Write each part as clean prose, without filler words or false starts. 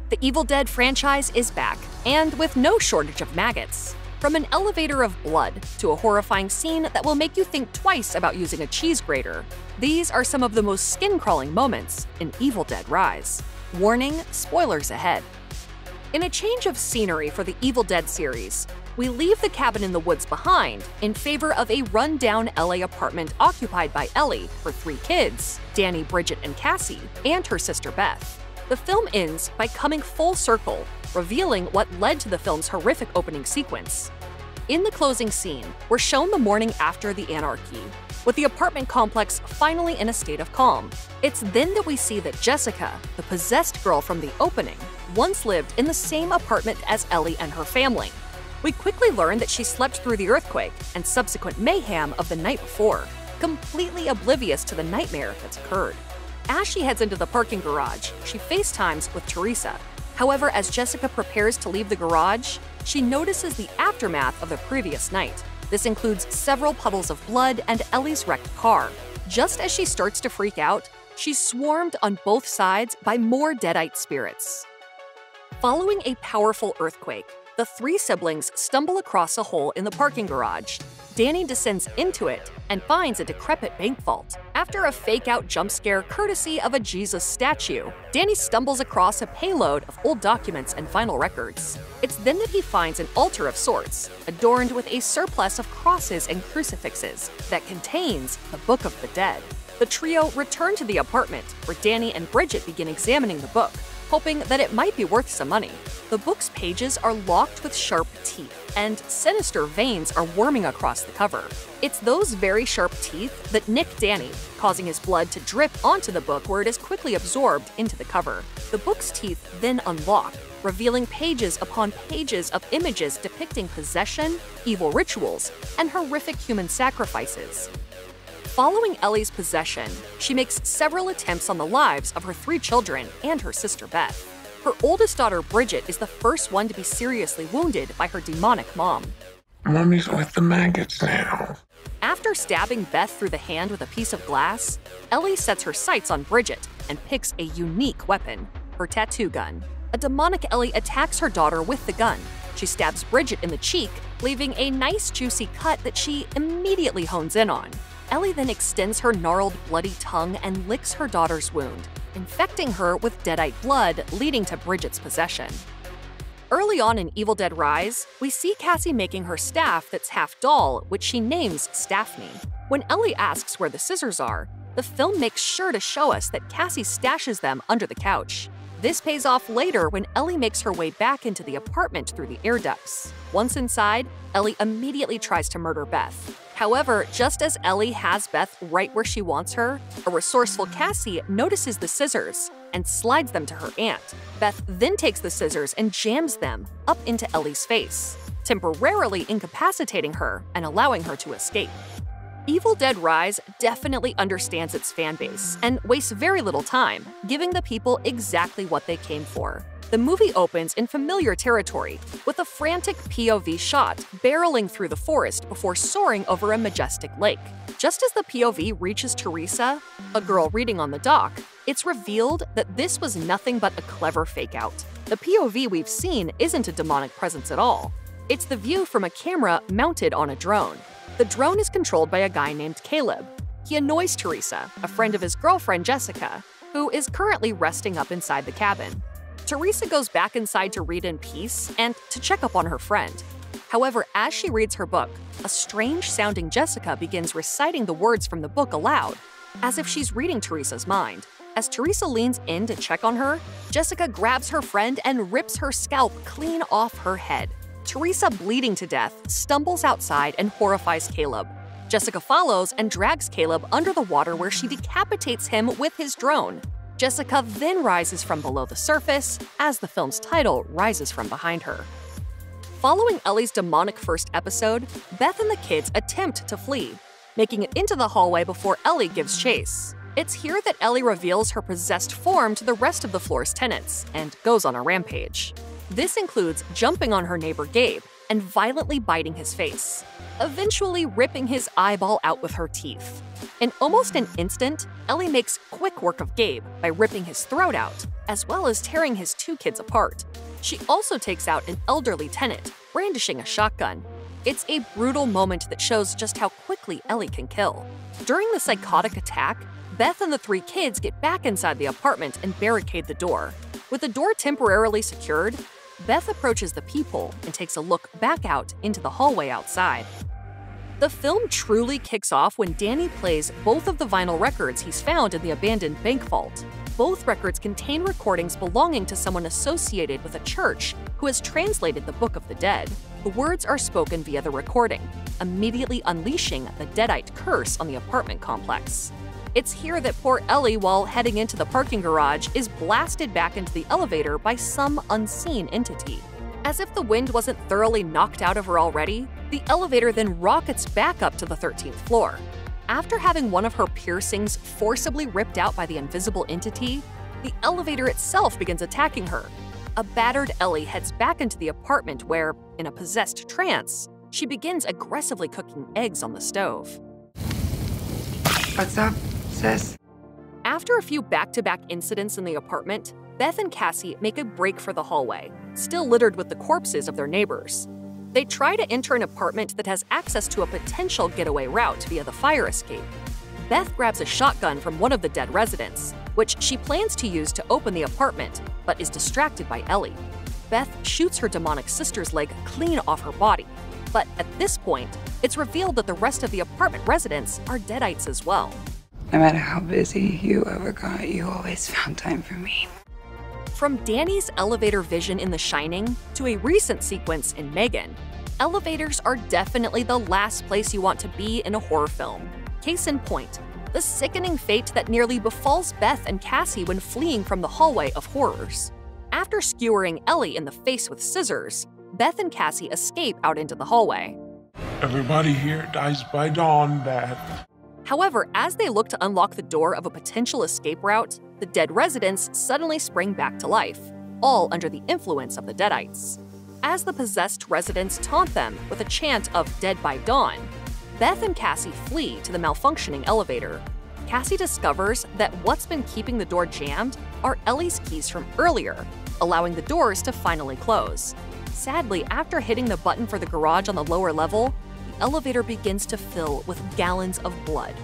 The Evil Dead franchise is back, and with no shortage of maggots. From an elevator of blood to a horrifying scene that will make you think twice about using a cheese grater, these are some of the most skin-crawling moments in Evil Dead Rise. Warning, spoilers ahead. In a change of scenery for the Evil Dead series, we leave the cabin in the woods behind in favor of a run-down LA apartment occupied by Ellie, her 3 kids, Danny, Bridget, and Cassie, and her sister Beth. The film ends by coming full circle, revealing what led to the film's horrific opening sequence. In the closing scene, we're shown the morning after the anarchy, with the apartment complex finally in a state of calm. It's then that we see that Jessica, the possessed girl from the opening, once lived in the same apartment as Ellie and her family. We quickly learn that she slept through the earthquake and subsequent mayhem of the night before, completely oblivious to the nightmare that's occurred. As she heads into the parking garage, she FaceTimes with Teresa. However, as Jessica prepares to leave the garage, she notices the aftermath of the previous night. This includes several puddles of blood and Ellie's wrecked car. Just as she starts to freak out, she's swarmed on both sides by more Deadite spirits. Following a powerful earthquake, the 3 siblings stumble across a hole in the parking garage. Danny descends into it and finds a decrepit bank vault. After a fake-out jump scare courtesy of a Jesus statue, Danny stumbles across a payload of old documents and vinyl records. It's then that he finds an altar of sorts, adorned with a surplus of crosses and crucifixes that contains the Book of the Dead. The trio return to the apartment, where Danny and Bridget begin examining the book, hoping that it might be worth some money. The book's pages are locked with sharp teeth, and sinister veins are worming across the cover. It's those very sharp teeth that nick Danny, causing his blood to drip onto the book where it is quickly absorbed into the cover. The book's teeth then unlock, revealing pages upon pages of images depicting possession, evil rituals, and horrific human sacrifices. Following Ellie's possession, she makes several attempts on the lives of her 3 children and her sister Beth. Her oldest daughter Bridget is the first one to be seriously wounded by her demonic mom. Mommy's with the maggots now. After stabbing Beth through the hand with a piece of glass, Ellie sets her sights on Bridget and picks a unique weapon, her tattoo gun. A demonic Ellie attacks her daughter with the gun. She stabs Bridget in the cheek, leaving a nice juicy cut that she immediately hones in on. Ellie then extends her gnarled, bloody tongue and licks her daughter's wound, infecting her with Deadite blood, leading to Bridget's possession. Early on in Evil Dead Rise, we see Cassie making her staff that's half doll, which she names Staffney. When Ellie asks where the scissors are, the film makes sure to show us that Cassie stashes them under the couch. This pays off later when Ellie makes her way back into the apartment through the air ducts. Once inside, Ellie immediately tries to murder Beth. However, just as Ellie has Beth right where she wants her, a resourceful Cassie notices the scissors and slides them to her aunt. Beth then takes the scissors and jams them up into Ellie's face, temporarily incapacitating her and allowing her to escape. Evil Dead Rise definitely understands its fanbase and wastes very little time, giving the people exactly what they came for. The movie opens in familiar territory, with a frantic POV shot barreling through the forest before soaring over a majestic lake. Just as the POV reaches Teresa, a girl reading on the dock, it's revealed that this was nothing but a clever fake-out. The POV we've seen isn't a demonic presence at all. It's the view from a camera mounted on a drone. The drone is controlled by a guy named Caleb. He annoys Teresa, a friend of his girlfriend Jessica, who is currently resting up inside the cabin. Teresa goes back inside to read in peace and to check up on her friend. However, as she reads her book, a strange-sounding Jessica begins reciting the words from the book aloud, as if she's reading Teresa's mind. As Teresa leans in to check on her, Jessica grabs her friend and rips her scalp clean off her head. Teresa, bleeding to death, stumbles outside and horrifies Caleb. Jessica follows and drags Caleb under the water where she decapitates him with his drone. Jessica then rises from below the surface as the film's title rises from behind her. Following Ellie's demonic first episode, Beth and the kids attempt to flee, making it into the hallway before Ellie gives chase. It's here that Ellie reveals her possessed form to the rest of the floor's tenants and goes on a rampage. This includes jumping on her neighbor Gabe and violently biting his face, eventually ripping his eyeball out with her teeth. In almost an instant, Ellie makes quick work of Gabe by ripping his throat out, as well as tearing his 2 kids apart. She also takes out an elderly tenant, brandishing a shotgun. It's a brutal moment that shows just how quickly Ellie can kill. During the psychotic attack, Beth and the 3 kids get back inside the apartment and barricade the door. With the door temporarily secured, Beth approaches the peephole and takes a look back out into the hallway outside. The film truly kicks off when Danny plays both of the vinyl records he's found in the abandoned bank vault. Both records contain recordings belonging to someone associated with a church who has translated the Book of the Dead. The words are spoken via the recording, immediately unleashing the Deadite curse on the apartment complex. It's here that poor Ellie, while heading into the parking garage, is blasted back into the elevator by some unseen entity. As if the wind wasn't thoroughly knocked out of her already, the elevator then rockets back up to the 13th floor. After having one of her piercings forcibly ripped out by the invisible entity, the elevator itself begins attacking her. A battered Ellie heads back into the apartment where, in a possessed trance, she begins aggressively cooking eggs on the stove. What's up, sis? After a few back-to-back incidents in the apartment, Beth and Cassie make a break for the hallway, still littered with the corpses of their neighbors. They try to enter an apartment that has access to a potential getaway route via the fire escape. Beth grabs a shotgun from one of the dead residents, which she plans to use to open the apartment, but is distracted by Ellie. Beth shoots her demonic sister's leg clean off her body, but at this point, it's revealed that the rest of the apartment residents are Deadites as well. No matter how busy you ever got, you always found time for me. From Danny's elevator vision in The Shining to a recent sequence in Megan, elevators are definitely the last place you want to be in a horror film. Case in point, the sickening fate that nearly befalls Beth and Cassie when fleeing from the hallway of horrors. After skewering Ellie in the face with scissors, Beth and Cassie escape out into the hallway. Everybody here dies by dawn, Beth. However, as they look to unlock the door of a potential escape route, the dead residents suddenly spring back to life, all under the influence of the Deadites. As the possessed residents taunt them with a chant of "Dead by Dawn," Beth and Cassie flee to the malfunctioning elevator. Cassie discovers that what's been keeping the door jammed are Ellie's keys from earlier, allowing the doors to finally close. Sadly, after hitting the button for the garage on the lower level, the elevator begins to fill with gallons of blood.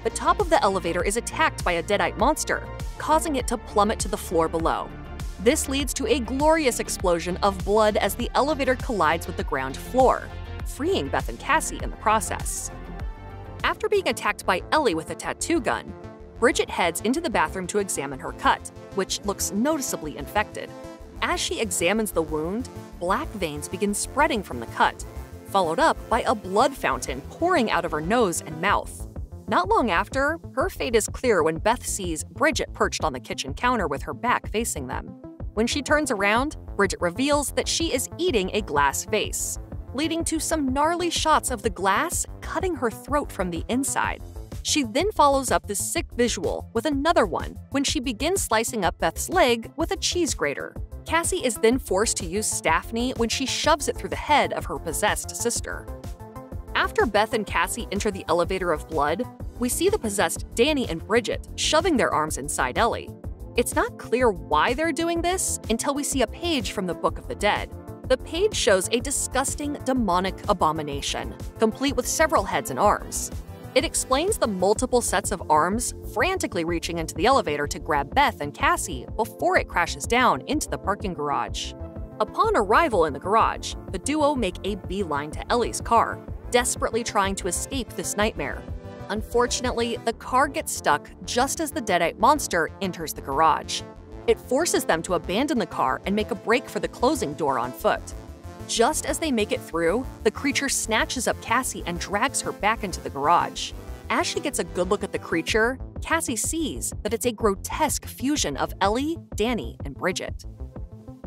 The top of the elevator is attacked by a Deadite monster, causing it to plummet to the floor below. This leads to a glorious explosion of blood as the elevator collides with the ground floor, freeing Beth and Cassie in the process. After being attacked by Ellie with a tattoo gun, Bridget heads into the bathroom to examine her cut, which looks noticeably infected. As she examines the wound, black veins begin spreading from the cut, followed up by a blood fountain pouring out of her nose and mouth. Not long after, her fate is clear when Beth sees Bridget perched on the kitchen counter with her back facing them. When she turns around, Bridget reveals that she is eating a glass vase, leading to some gnarly shots of the glass cutting her throat from the inside. She then follows up this sick visual with another one when she begins slicing up Beth's leg with a cheese grater. Cassie is then forced to use Staphne when she shoves it through the head of her possessed sister. After Beth and Cassie enter the elevator of blood, we see the possessed Danny and Bridget shoving their arms inside Ellie. It's not clear why they're doing this until we see a page from the Book of the Dead. The page shows a disgusting, demonic abomination, complete with several heads and arms. It explains the multiple sets of arms frantically reaching into the elevator to grab Beth and Cassie before it crashes down into the parking garage. Upon arrival in the garage, the duo make a beeline to Ellie's car, desperately trying to escape this nightmare. Unfortunately, the car gets stuck just as the Deadite monster enters the garage. It forces them to abandon the car and make a break for the closing door on foot. Just as they make it through, the creature snatches up Cassie and drags her back into the garage. As she gets a good look at the creature, Cassie sees that it's a grotesque fusion of Ellie, Danny, and Bridget.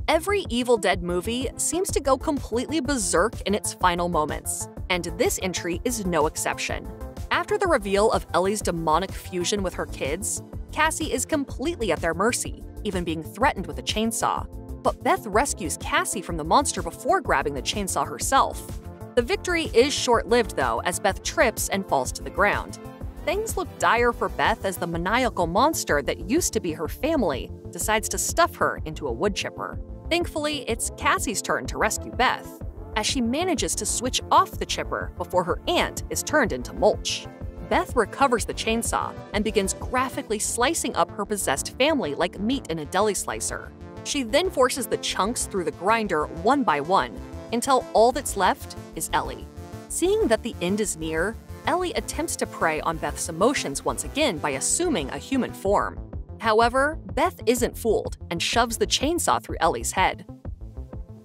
Every Evil Dead movie seems to go completely berserk in its final moments, and this entry is no exception. After the reveal of Ellie's demonic fusion with her kids, Cassie is completely at their mercy, even being threatened with a chainsaw. But Beth rescues Cassie from the monster before grabbing the chainsaw herself. The victory is short-lived though, as Beth trips and falls to the ground. Things look dire for Beth as the maniacal monster that used to be her family decides to stuff her into a wood chipper. Thankfully, it's Cassie's turn to rescue Beth, as she manages to switch off the chipper before her aunt is turned into mulch. Beth recovers the chainsaw and begins graphically slicing up her possessed family like meat in a deli slicer. She then forces the chunks through the grinder one by one until all that's left is Ellie. Seeing that the end is near, Ellie attempts to prey on Beth's emotions once again by assuming a human form. However, Beth isn't fooled and shoves the chainsaw through Ellie's head.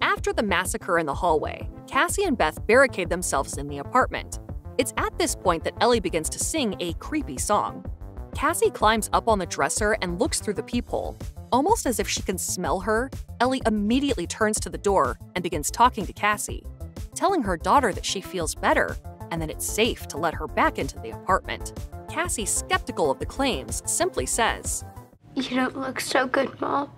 After the massacre in the hallway, Cassie and Beth barricade themselves in the apartment. It's at this point that Ellie begins to sing a creepy song. Cassie climbs up on the dresser and looks through the peephole. Almost as if she can smell her, Ellie immediately turns to the door and begins talking to Cassie, telling her daughter that she feels better and that it's safe to let her back into the apartment. Cassie, skeptical of the claims, simply says, "You don't look so good, Mom."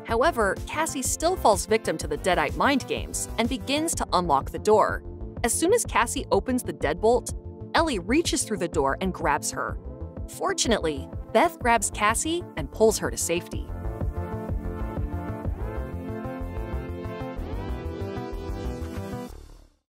However, Cassie still falls victim to the Deadite mind games and begins to unlock the door. As soon as Cassie opens the deadbolt, Ellie reaches through the door and grabs her. Fortunately, Beth grabs Cassie and pulls her to safety.